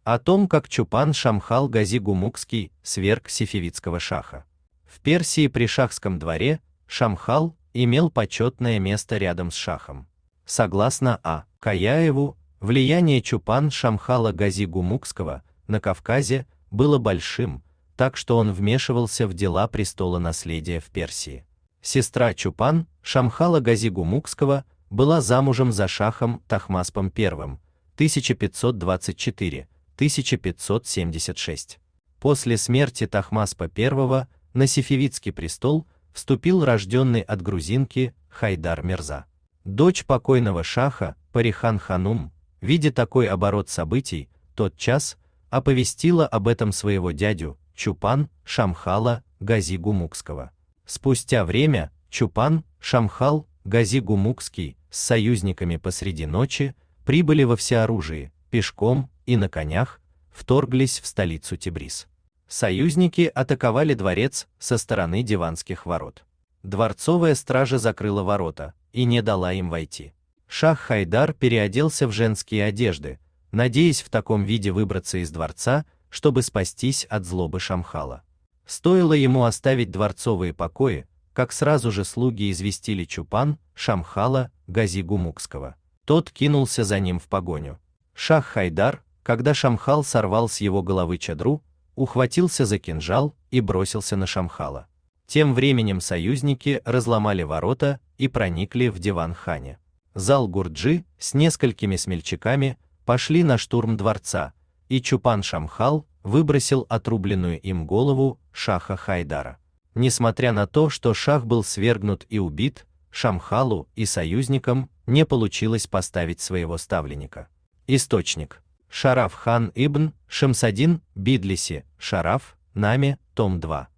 О том, как Чупан Шамхал Гази Гумукский сверг сефевидского шаха. В Персии при шахском дворе Шамхал имел почетное место рядом с шахом. Согласно А. Каяеву, влияние Чупан Шамхала Гази Гумукского на Кавказе было большим, так что он вмешивался в дела престола наследия в Персии. Сестра Чупан Шамхала Гази Гумукского была замужем за шахом Тахмаспом I 1524-1576. После смерти Тахмаспа I на сефевидский престол вступил рожденный от грузинки Хайдар Мирза. Дочь покойного шаха Парихан Ханум, видя такой оборот событий, тотчас оповестила об этом своего дядю Чупан Шамхала Гази Гумукского. Спустя время Чупан Шамхал Гази Гумукский с союзниками посреди ночи прибыли во всеоружии, пешком и на конях, вторглись в столицу Тебриз. Союзники атаковали дворец со стороны Диванских ворот. Дворцовая стража закрыла ворота и не дала им войти. Шах Хайдар переоделся в женские одежды, надеясь в таком виде выбраться из дворца, чтобы спастись от злобы Шамхала. Стоило ему оставить дворцовые покои, как сразу же слуги известили Чупан Шамхала Гази Гумукского. Тот кинулся за ним в погоню. Шах Хайдар, когда Шамхал сорвал с его головы чадру, ухватился за кинжал и бросился на Шамхала. Тем временем союзники разломали ворота и проникли в диван-хане. Зал-Гурджи с несколькими смельчаками пошли на штурм дворца, и Чупан Шамхал выбросил отрубленную им голову шаха Хайдара. Несмотря на то, что шах был свергнут и убит, Шамхалу и союзникам не получилось поставить своего ставленника. Источник: Шараф хан ибн Шамсадин Бидлиси, Шараф, Наме, том 2.